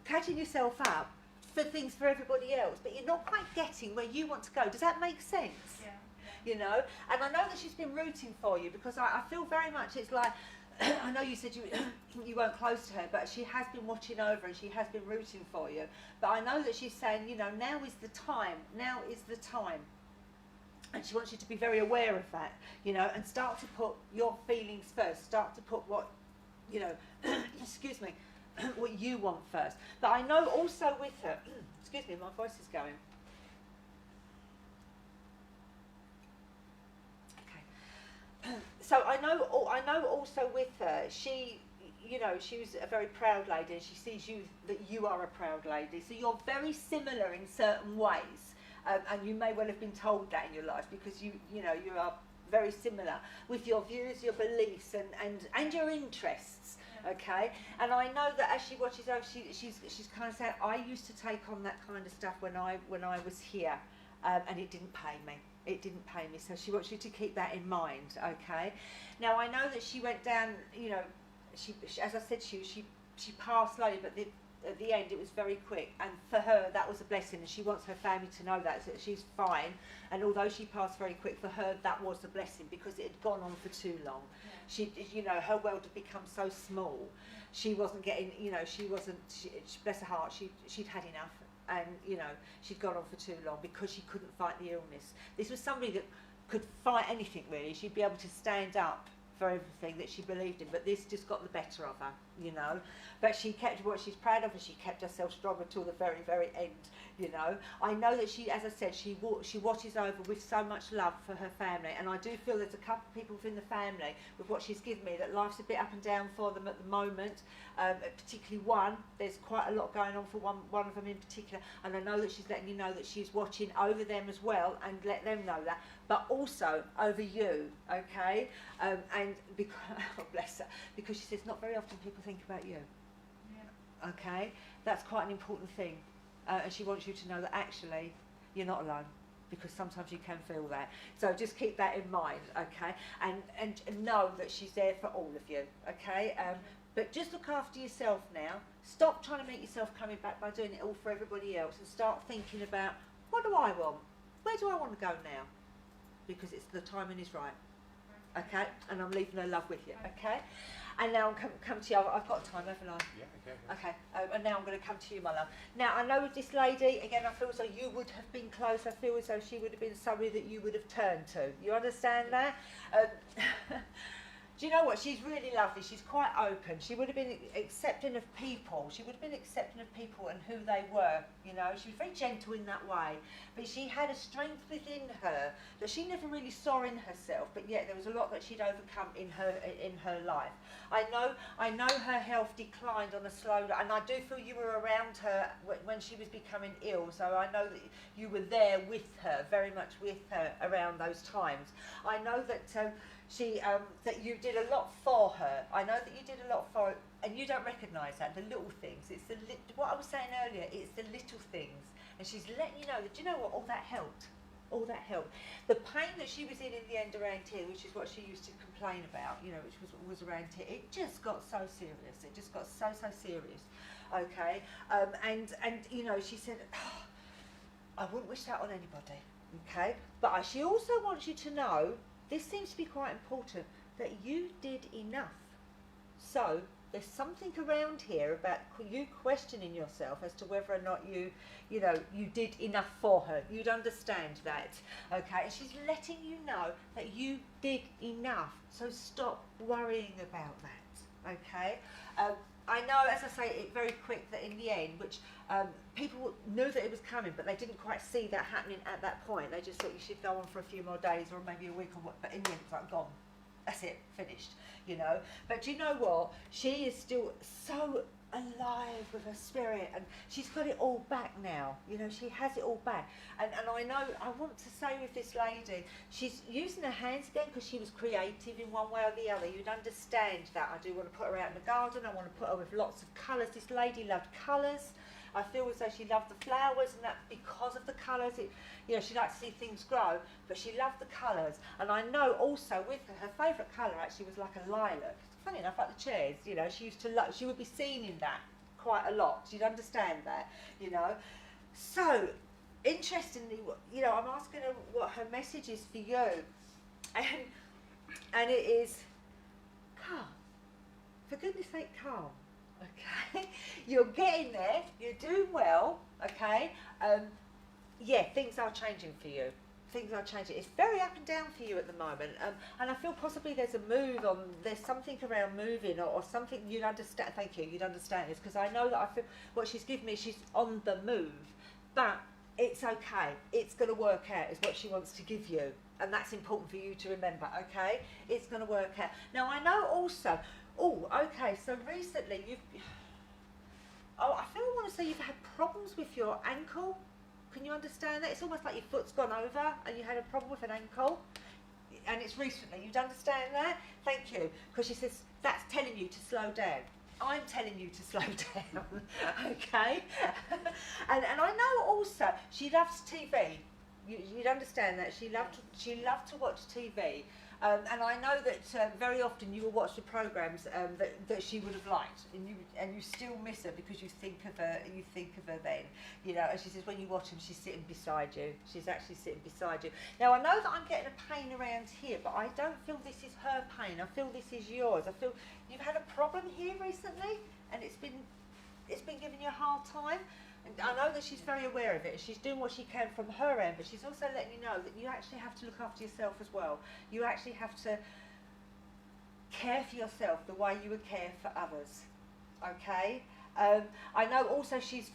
catching yourself up for things for everybody else, but you're not quite getting where you want to go. Does that make sense? Yeah. You know, and I know that she's been rooting for you, because I feel very much it's like, I know you said you weren't close to her, but she has been watching over and she has been rooting for you. But I know that she's saying, you know, now is the time. Now is the time. And she wants you to be very aware of that, you know, and start to put your feelings first. Start to put what, you know, excuse me, what you want first. But I know also with her, excuse me, my voice is going. Okay. So I know also with her, she, you know, she was a very proud lady, and she sees you, that you are a proud lady. So you're very similar in certain ways. And you may well have been told that in your life, because you know, you are very similar with your views, your beliefs, and your interests. Okay, and I know that as she watches over, she's kind of saying, I used to take on that kind of stuff when I was here, and it didn't pay me. It didn't pay me. So she wants you to keep that in mind. Okay. Now I know that she went down. You know, she as I said to you, she passed slowly, but at the end it was very quick, and for her that was a blessing, and she wants her family to know that, so that she's fine. And although she passed very quick, for her that was a blessing, because it had gone on for too long. She, you know, her world had become so small. She wasn't getting, you know, she bless her heart, she'd had enough, and you know, she'd gone on for too long because she couldn't fight the illness. This was somebody that could fight anything really. She'd be able to stand up for everything that she believed in, but this just got the better of her, you know. But she kept what she's proud of, and she kept herself strong until the very, very end, you know. I know that she, as I said, she watches over with so much love for her family, and I do feel there's a couple of people within the family, with what she's given me, that life's a bit up and down for them at the moment, particularly one. There's quite a lot going on for one of them in particular, and I know that she's letting you know that she's watching over them as well, and let them know that, but also over you, okay? And because, oh bless her, because she says not very often people think about you. Yeah. Okay, that's quite an important thing, and she wants you to know that actually you're not alone, because sometimes you can feel that. So just keep that in mind, okay? And know that she's there for all of you, okay? But just look after yourself now. Stop trying to make yourself coming back by doing it all for everybody else, and start thinking about, what do I want? Where do I want to go now? Because it's the timing is right. Okay, and I'm leaving her love with you. Okay, and now I'm come to you. I've got time, haven't I? Yeah. Okay, and now I'm going to come to you, my love. Now I know with this lady, again, I feel as though you would have been close. I feel as though she would have been somebody that you would have turned to. You understand that? Do you know what? She's really lovely. She's quite open. She would have been accepting of people. She would have been accepting of people and who they were. You know, she was very gentle in that way. But she had a strength within her that she never really saw in herself. But yet there was a lot that she'd overcome in her life. I know her health declined on a slow, and I do feel you were around her when she was becoming ill. So I know that you were there with her, very much with her around those times. I know that. That you did a lot for her. I know that you did a lot for her, and you don't recognise that, the little things. It's what I was saying earlier, it's the little things. And she's letting you know that, do you know what, all that helped. All that helped. The pain that she was in the end around here, which is what she used to complain about, you know, which was around here, it just got so serious. It just got so serious. Okay? And you know, she said, oh, I wouldn't wish that on anybody. Okay? But she also wants you to know, this seems to be quite important, that you did enough. So there's something around here about you questioning yourself as to whether or not you did enough for her. You'd understand that, okay? And she's letting you know that you did enough. So stop worrying about that, okay? I know, as I say, it very quick that in the end, which people knew that it was coming, but they didn't quite see that happening at that point. They just thought you should go on for a few more days or maybe a week or what. But in the end, it's like gone. That's it, finished. You know. But do you know what? She is still so alive with her spirit, and she's got it all back now. You know, she has it all back. And I know, I want to say with this lady, she's using her hands again because she was creative in one way or the other. You'd understand that. I do want to put her out in the garden. I want to put her with lots of colours. This lady loved colours. I feel as though she loved the flowers, and that because of the colours, you know, she liked to see things grow, but she loved the colours. And I know also with her favourite colour actually was like a lilac. Funny enough, like the chairs, you know, she used to love, she would be seen in that quite a lot. You'd understand that, you know. So, interestingly, you know, I'm asking her what her message is for you, and it is calm. For goodness sake, calm. Okay, you're getting there. You're doing well. Okay, yeah, things are changing for you. Things are changing. It's very up and down for you at the moment, and I feel possibly there's a move on. There's something around moving or something you'd understand. Thank you. You'd understand this because I know that I feel what she's given me. She's on the move, but it's okay. It's going to work out. Is what she wants to give you, and that's important for you to remember. Okay, it's going to work out. Now I know also. Oh, okay. So recently you've. Oh, I feel I want to say you've had problems with your ankle. Can you understand that? It's almost like your foot's gone over and you had a problem with an ankle. And it's recently. You'd understand that? Thank you. Because she says, that's telling you to slow down. I'm telling you to slow down. Okay? and I know also, she loves TV. You'd understand that. She loved to watch TV. And I know that very often you will watch the programmes that she would have liked, and you still miss her because you think of her. You think of her then, you know. And she says when you watch them, she's sitting beside you. She's actually sitting beside you. Now I know that I'm getting a pain around here, but I don't feel this is her pain. I feel this is yours. I feel you've had a problem here recently, and it's been giving you a hard time. And I know that she's very aware of it. She's doing what she can from her end, but she's also letting you know that you actually have to look after yourself as well. You actually have to care for yourself the way you would care for others. Okay? I know also she's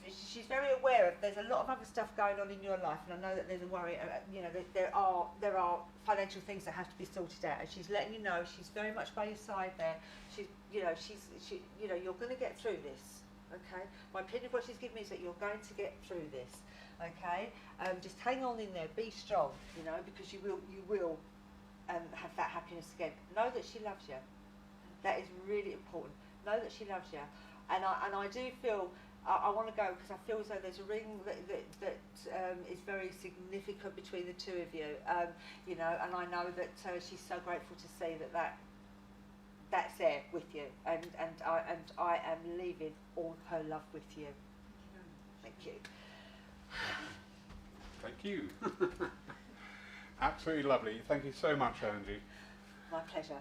very aware of there's a lot of other stuff going on in your life, and I know that there's a worry. You know, there are financial things that have to be sorted out, and she's letting you know she's very much by your side there. You're going to get through this. Okay, my opinion of what she's given me is that you're going to get through this. Okay, just hang on in there, be strong. You know, because you will have that happiness again. Know that she loves you. That is really important. Know that she loves you, and I do feel I want to go because I feel as though there's a ring that is very significant between the two of you. You know, and I know that she's so grateful to see that. That's there with you, and I am leaving all her love with you. Thank you. Thank you. Absolutely lovely. Thank you so much, Angie. My pleasure.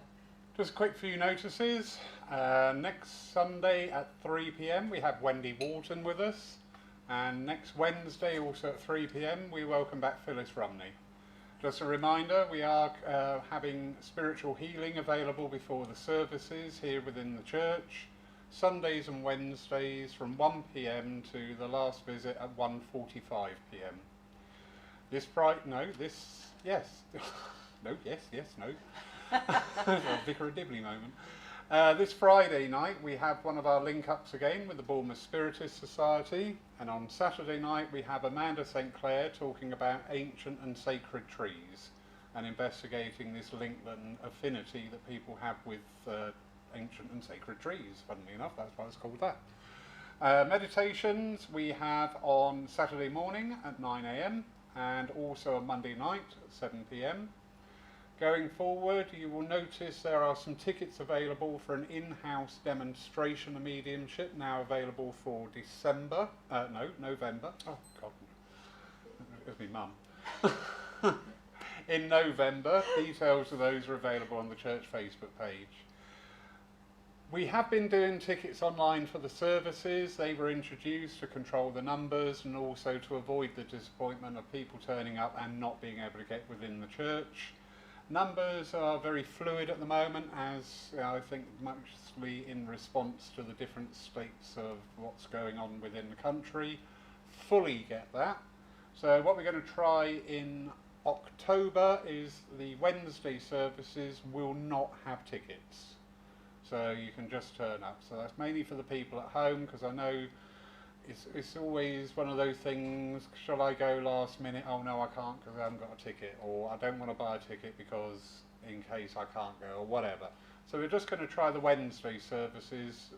Just a quick few notices. Next Sunday at 3 p.m. we have Wendy Walton with us, and next Wednesday also at 3 p.m. we welcome back Phyllis Rumney. Just a reminder, we are having spiritual healing available before the services here within the church, Sundays and Wednesdays from 1 p.m. to the last visit at 1:45 p.m. This Friday, no, this, yes, no, yes, no. A Vicar of Dibley moment. This Friday night we have one of our link-ups again with the Bournemouth Spiritist Society, and on Saturday night we have Amanda St Clair talking about ancient and sacred trees and investigating this link and affinity that people have with ancient and sacred trees. Funnily enough, that's why it's called that. Meditations we have on Saturday morning at 9 a.m. and also on Monday night at 7 p.m. Going forward, you will notice there are some tickets available for an in-house demonstration of mediumship, now available for November. Oh, God. It was my mum. In November, details of those are available on the church Facebook page. We have been doing tickets online for the services. They were introduced to control the numbers and also to avoid the disappointment of people turning up and not being able to get within the church. Numbers are very fluid at the moment, as I think mostly in response to the different states of what's going on within the country. Fully get that. So what we're going to try in October is the Wednesday services will not have tickets. So you can just turn up. So that's mainly for the people at home, because I know it's always one of those things, shall I go last minute? Oh no, I can't because I haven't got a ticket, or I don't want to buy a ticket because in case I can't go, or whatever. So we're just going to try the Wednesday services,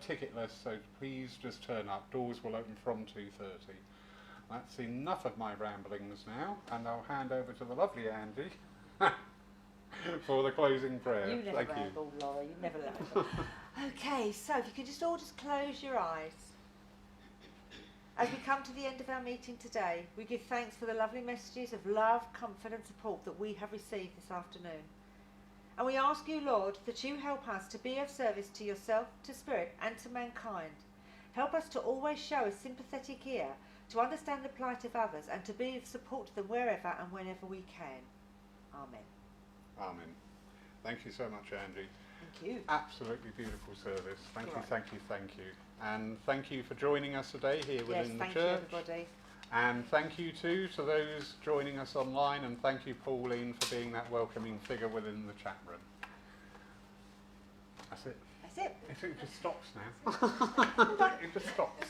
ticketless, so please just turn up. Doors will open from 2:30. That's enough of my ramblings now, and I'll hand over to the lovely Angie for the closing prayer. You never Thank ramble, Laura, you never ramble. Okay, so if you could just all just close your eyes. As we come to the end of our meeting today, we give thanks for the lovely messages of love, comfort and support that we have received this afternoon. And we ask you, Lord, that you help us to be of service to yourself, to spirit and to mankind. Help us to always show a sympathetic ear, to understand the plight of others and to be of support to them wherever and whenever we can. Amen. Amen. Thank you so much, Angie. Thank you. Absolutely beautiful service. Thank you, Right. thank you, thank you. And thank you for joining us today here Yes, within the thank you church. everybody. And thank you too to those joining us online, and thank you, Pauline, for being that welcoming figure within the chat room. That's it. That's it. It just stops now. It just stops.